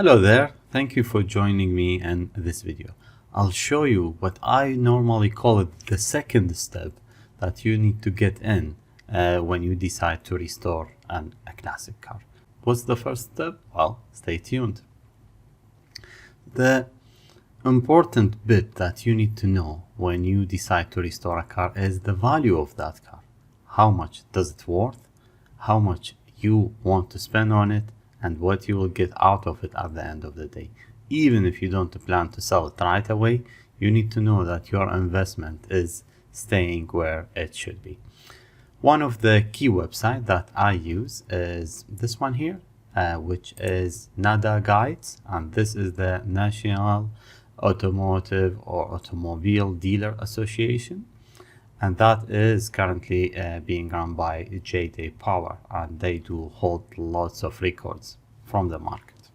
Hello there, thank you for joining me in this video. I'll show you what I normally call it the second step that you need to get in when you decide to restore a classic car. What's the first step? Well, stay tuned. The important bit that you need to know when you decide to restore a car is the value of that car. How much does it worth? How much you want to spend on it? And what you will get out of it at the end of the day. Even if you don't plan to sell it right away, you need to know that your investment is staying where it should be. One of the key websites that I use is this one here, which is NADA Guides, and this is the National Automotive or Automobile Dealer Association. And that is currently being run by J.D. Power, and they do hold lots of records from the market.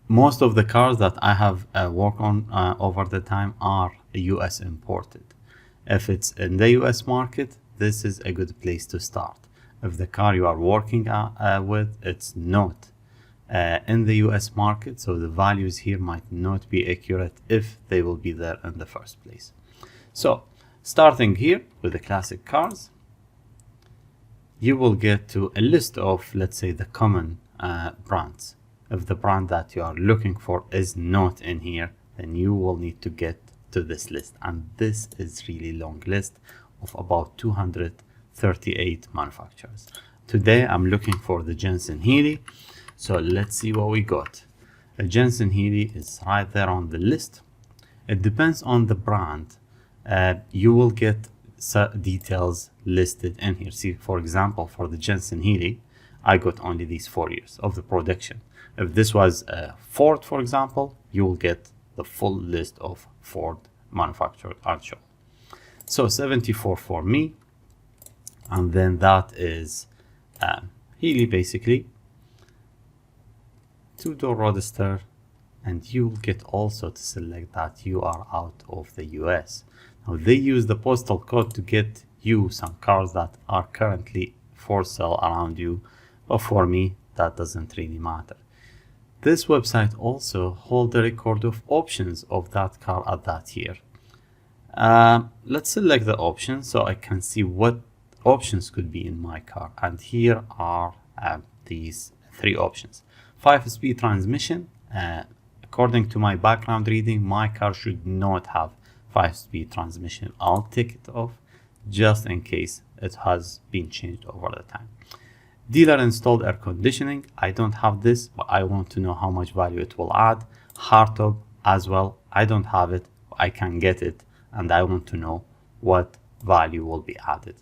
Most of the cars that I have worked on over the time are US imported. If it's in the US market, this is a good place to start. If the car you are working with, it's not in the US market, so the values here might not be accurate if they will be there in the first place. So, starting here with the classic cars, you will get to a list of, let's say, the common brands. If the brand that you are looking for is not in here, then you will need to get to this list. And this is really long list of about 238 manufacturers. Today, I'm looking for the Jensen Healey. So let's see what we got. The Jensen Healey is right there on the list. It depends on the brand. You will get details listed in here. See, for example, for the Jensen Healey, I got only these 4 years of the production. If this was Ford, for example, you will get the full list of Ford manufactured shown. So 74 for me, and then that is Healey basically, two-door Roadster, and you will get also to select that you are out of the US. Now they use the postal code to get you some cars that are currently for sale around you, but for me that doesn't really matter. This website also holds the record of options of that car at that year. Let's select the options so I can see what options could be in my car, and here are these three options. 5-speed transmission. According to my background reading, my car should not have 5-speed transmission. I'll take it off just in case it has been changed over the time. Dealer installed air conditioning. I don't have this, but I want to know how much value it will add. Hardtop as well. I don't have it, but I can get it, and I want to know what value will be added.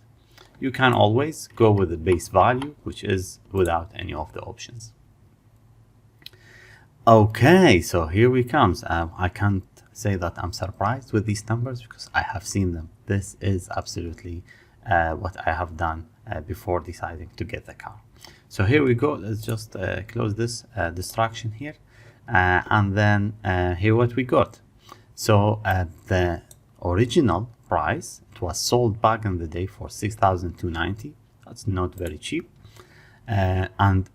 You can always go with the base value, which is without any of the options. Okay, so here we comes. I can't say that I'm surprised with these numbers because I have seen them. This is absolutely what I have done before deciding to get the car. So here we go. Let's just close this distraction here, and then here what we got. So the original price, it was sold back in the day for $6,290. That's not very cheap, and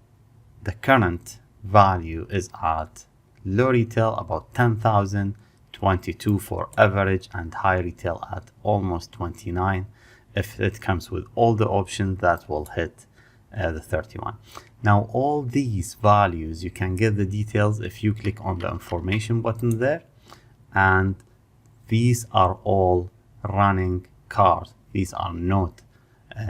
the current value is at low retail about 10,000, 22 for average, and high retail at almost 29. If it comes with all the options, that will hit the 31. Now all these values, you can get the details if you click on the information button there, and these are all running cars. These are not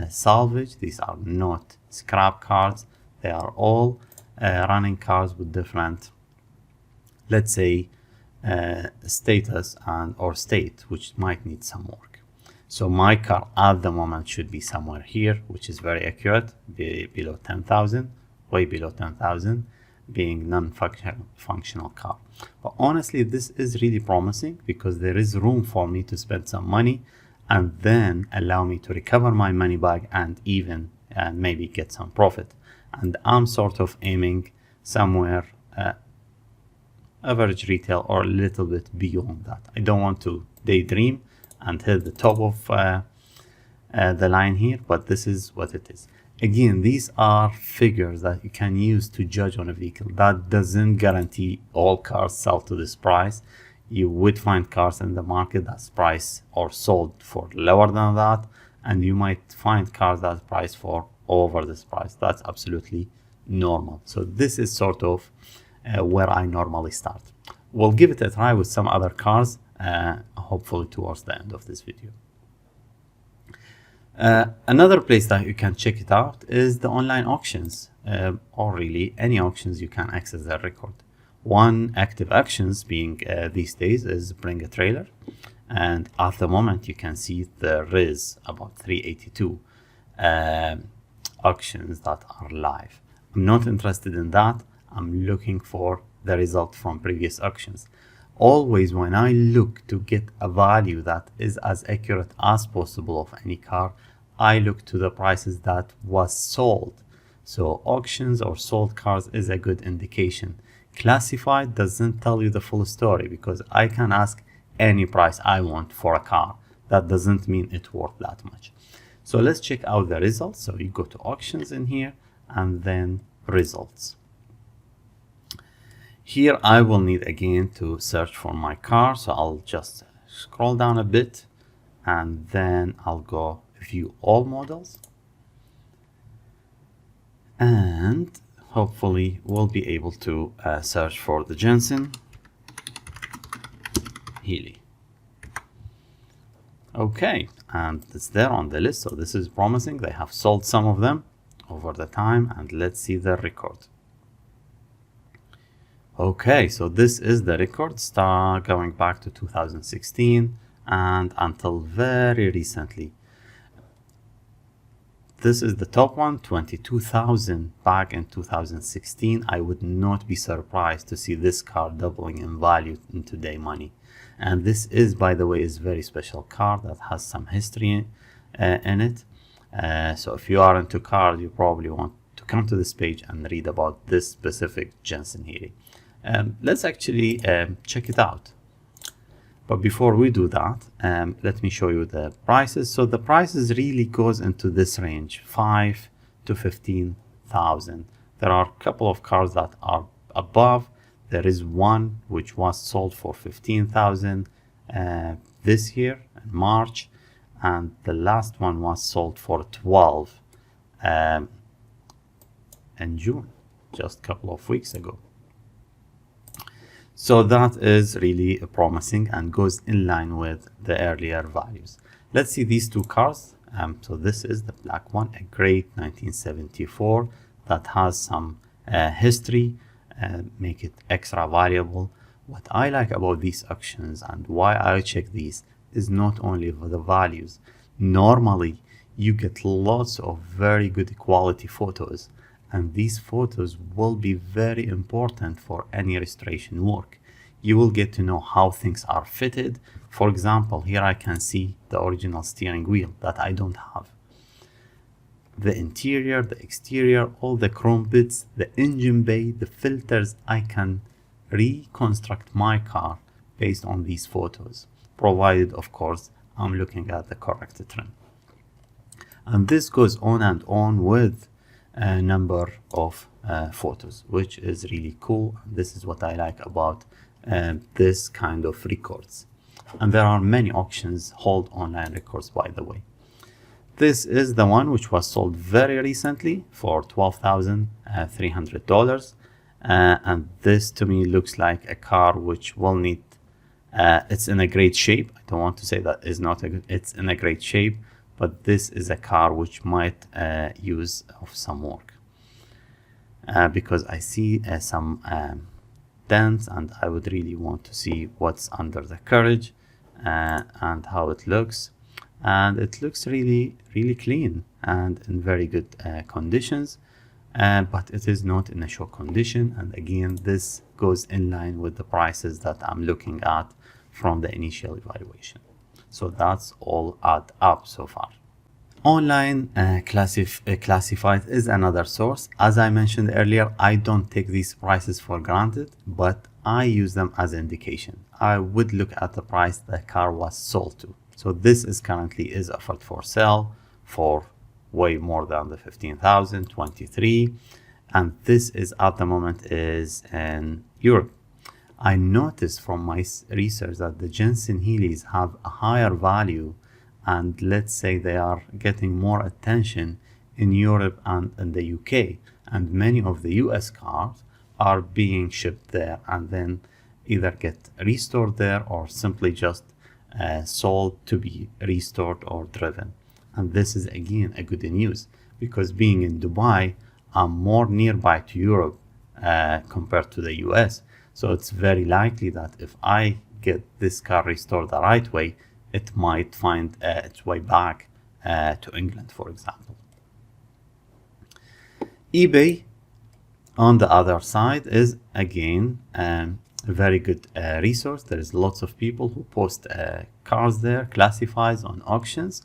salvage, these are not scrap cars. They are all running cars with different, let's say, status and or state, which might need some work. So my car at the moment should be somewhere here, which is very accurate, below 10,000, way below 10,000, being non-functional car. But honestly, this is really promising because there is room for me to spend some money and then allow me to recover my money back and even maybe get some profit. And I'm sort of aiming somewhere average retail or a little bit beyond that. I don't want to daydream and hit the top of the line here, but this is what it is. Again, these are figures that you can use to judge on a vehicle. That doesn't guarantee all cars sell to this price. You would find cars in the market that's priced or sold for lower than that, and you might find cars that's priced for over this price. That's absolutely normal. So this is sort of where I normally start. We'll give it a try with some other cars, hopefully towards the end of this video. Another place that you can check it out is the online auctions, or really any auctions you can access their record. One active actions being these days is Bring a Trailer, and at the moment you can see there is about 382 auctions that are live. I'm not interested in that. I'm looking for the result from previous auctions. Always when I look to get a value that is as accurate as possible of any car, I look to the prices that was sold. So auctions or sold cars is a good indication. Classified doesn't tell you the full story, because I can ask any price I want for a car. That doesn't mean it's worth that much. So let's check out the results. So you go to auctions in here and then results. Here I will need again to search for my car. So I'll just scroll down a bit and then I'll go view all models, and hopefully we'll be able to search for the Jensen Healy. Okay, and it's there on the list, so this is promising. They have sold some of them over the time, and let's see the record. Okay, so this is the record, going back to 2016 and until very recently. This is the top one, 22,000 back in 2016. I would not be surprised to see this car doubling in value in today money. And this is, by the way, is a very special car that has some history in it. So if you are into cars, you probably want to come to this page and read about this specific Jensen Healy. Let's actually check it out. But before we do that, let me show you the prices. So the prices really goes into this range, 5 to 15,000. There are a couple of cars that are above. There is one which was sold for 15,000 this year in March, and the last one was sold for 12 in June, just a couple of weeks ago. So that is really promising and goes in line with the earlier values. Let's see these two cars. So this is the black one, a great 1974 that has some history, make it extra valuable. What I like about these auctions and why I check these is not only for the values. Normally you get lots of very good quality photos, and these photos will be very important for any restoration work. You will get to know how things are fitted. For example, here I can see the original steering wheel that I don't have. The interior, the exterior, all the chrome bits, the engine bay, the filters. I can reconstruct my car based on these photos, provided of course I'm looking at the correct trim. And this goes on and on with a number of photos, which is really cool. This is what I like about this kind of records. And there are many auctions hold online records, by the way. This is the one which was sold very recently for $12,300. And this to me looks like a car which will need, it's in a great shape. I don't want to say that is not a good, it's in a great shape, but this is a car which might use of some work. Because I see some dents, and I would really want to see what's under the carriage and how it looks. And it looks really clean and in very good conditions, but it is not in a show condition. And again, this goes in line with the prices that I'm looking at from the initial evaluation. So that's all add up so far. Online classified is another source. As I mentioned earlier, I don't take these prices for granted, but I use them as an indication. I would look at the price the car was sold to. So this is currently is offered for sale for way more than the 15,000, 23, and this is at the moment is in Europe. I noticed from my research that the Jensen Healey's have a higher value, and let's say they are getting more attention in Europe and in the UK, and many of the US cars are being shipped there and then either get restored there or simply just sold to be restored or driven. And this is again a good news, because being in Dubai, I'm more nearby to Europe compared to the US. So it's very likely that if I get this car restored the right way, it might find its way back to England, for example. eBay, on the other side, is again a very good resource. There's lots of people who post cars there, classifieds on auctions.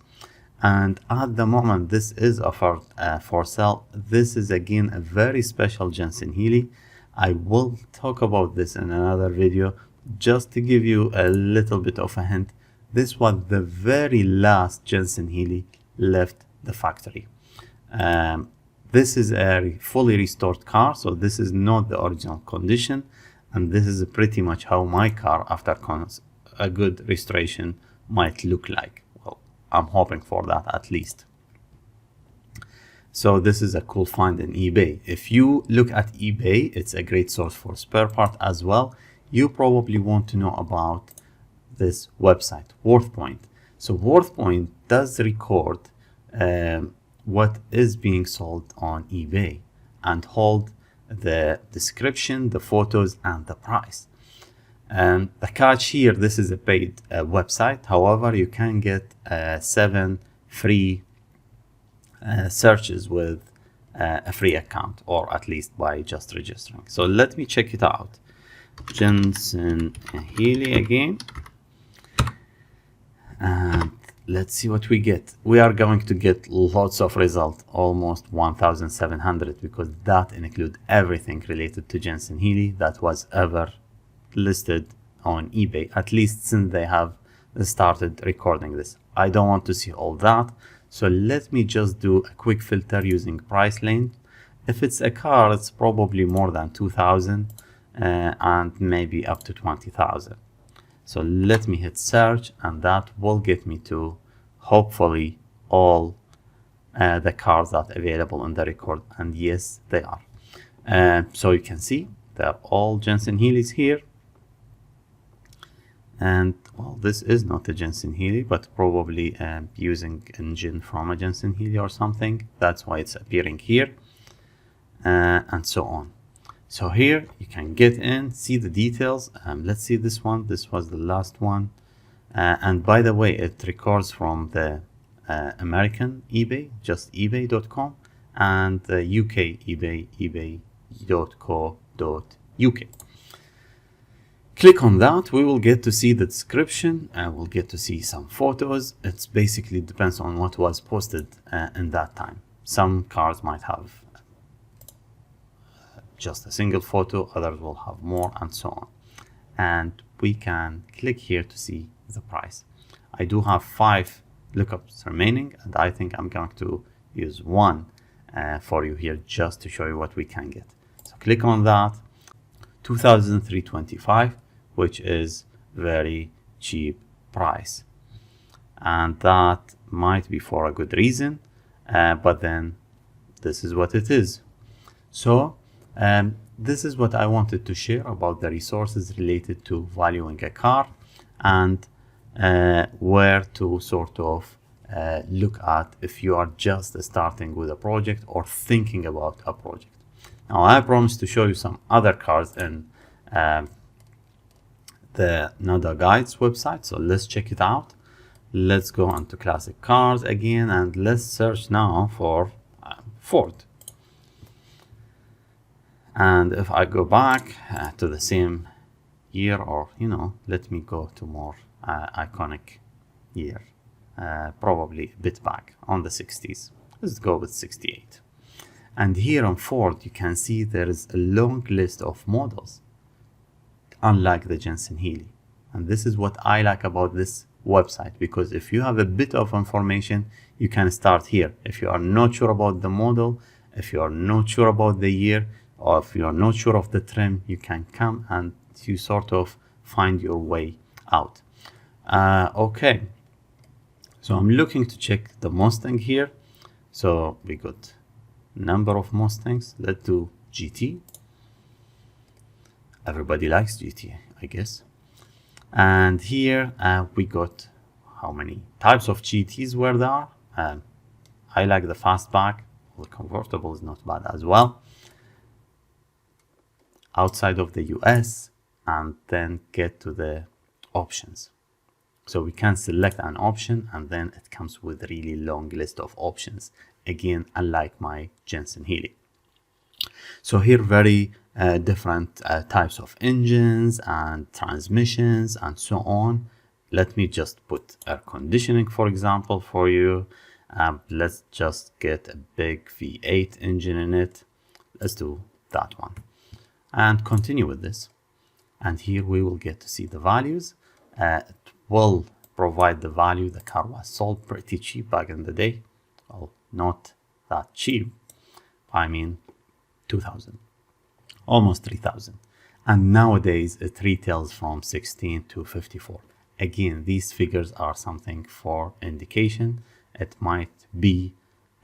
And at the moment, this is offered for sale. This is again a very special Jensen Healey. I will talk about this in another video. Just to give you a little bit of a hint, this was the very last Jensen Healey left the factory. This is a fully restored car, so this is not the original condition, and this is pretty much how my car after a good restoration might look like. Well, I'm hoping for that at least. So this is a cool find in eBay. If you look at eBay, it's a great source for spare part as well. You probably want to know about this website, WorthPoint. So WorthPoint does record what is being sold on eBay and hold the description, the photos, and the price. And the catch here, this is a paid website. However, you can get 7 free searches with a free account, or at least by just registering. So let me check it out. Jensen Healey again, and let's see what we get. We are going to get lots of results, almost 1,700, because that includes everything related to Jensen Healey that was ever listed on eBay, at least since they have started recording this. I don't want to see all that, so let me just do a quick filter using price lane. If it's a car, it's probably more than 2,000 and maybe up to 20,000. So let me hit search, and that will get me to hopefully all the cars that are available in the record, and yes, they are. So you can see they're all Jensen Healey's here. And well, this is not a Jensen Healey, but probably using engine from a Jensen Healey or something. That's why it's appearing here, and so on. So here you can get in, see the details. Let's see this one. This was the last one. And by the way, it records from the American eBay, just ebay.com, and the UK eBay, ebay.co.uk. Click on that. We will get to see the description, and we'll get to see some photos. It's basically depends on what was posted in that time. Some cars might have just a single photo, others will have more, and so on. And we can click here to see the price. I do have 5 lookups remaining, and I think I'm going to use one for you here just to show you what we can get. So click on that. 2,325, which is very cheap price, and that might be for a good reason, but then this is what it is. So this is what I wanted to share about the resources related to valuing a car, and where to sort of look at if you are just starting with a project or thinking about a project. Now, I promised to show you some other cars in the Nada Guides website, so let's check it out. Let's go on to classic cars again, and let's search now for Ford. And if I go back to the same year, or let me go to more iconic year, probably a bit back on the 60s. Let's go with 68. And here on Ford, you can see there is a long list of models, unlike the Jensen Healey. And this is what I like about this website, because if you have a bit of information, you can start here. If you are not sure about the model, if you are not sure about the year, or if you are not sure of the trim, you can come and you sort of find your way out. Okay, so I'm looking to check the Mustang here. So we got number of Mustangs. Let's do GT. Everybody likes GT, I guess. And here we got how many types of GTs were there. I like the fastback. The convertible is not bad as well. Outside of the US, and then get to the options. So we can select an option and then it comes with a really long list of options. Again, unlike my Jensen Healy. So here very different types of engines and transmissions and so on. Let me just put air conditioning, for example, for you. Let's just get a big V8 engine in it. Let's do that one and continue with this. And here we will get to see the values. It will provide the value. The car was sold pretty cheap back in the day. Well, not that cheap. I mean, 2,000, almost 3,000. And nowadays it retails from 16 to 54. Again, these figures are something for indication. It might be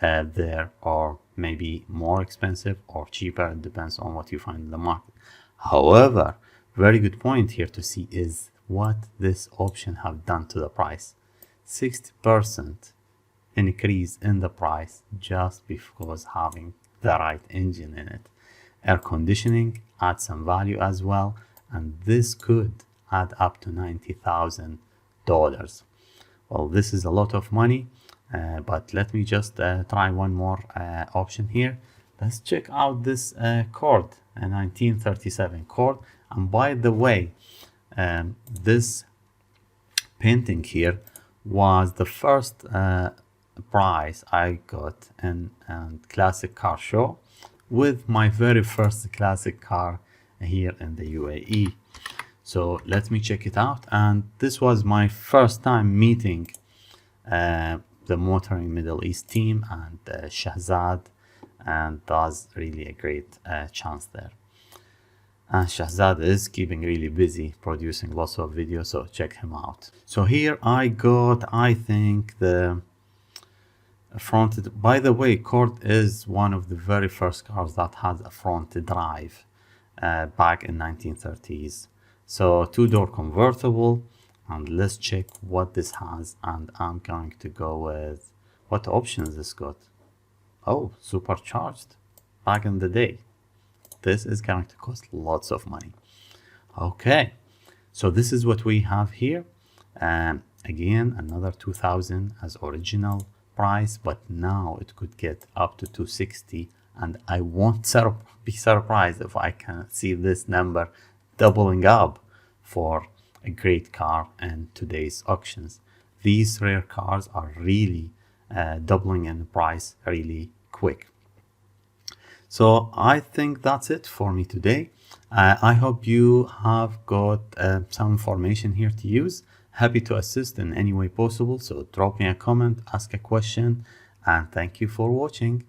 there or maybe more expensive or cheaper. It depends on what you find in the market. However, very good point here to see is what this option have done to the price. 60% increase in the price just because having the right engine in it. Air conditioning adds some value as well, and this could add up to $90,000. Well, this is a lot of money, but let me just try one more option here. Let's check out this Cord, a 1937 Cord. And by the way, this painting here was the first prize I got in classic car show with my very first classic car here in the UAE. So let me check it out. And this was my first time meeting the Motoring Middle East team and Shahzad, and that's really a great chance there. And Shahzad is keeping really busy producing lots of videos, so check him out. So here I got, I think, the fronted. By the way, Cord is one of the very first cars that had a front drive back in 1930s. So two-door convertible, and let's check what this has. And I'm going to go with what options this got. Oh, supercharged back in the day. This is going to cost lots of money. Okay, so this is what we have here. Again, another 2,000 as original price, but now it could get up to 260, and I won't be surprised if I can see this number doubling up for a great car in today's auctions. These rare cars are really doubling in price really quick. So I think that's it for me today. I hope you have got some information here to use. Happy to assist in any way possible. So drop me a comment, ask a question, and thank you for watching.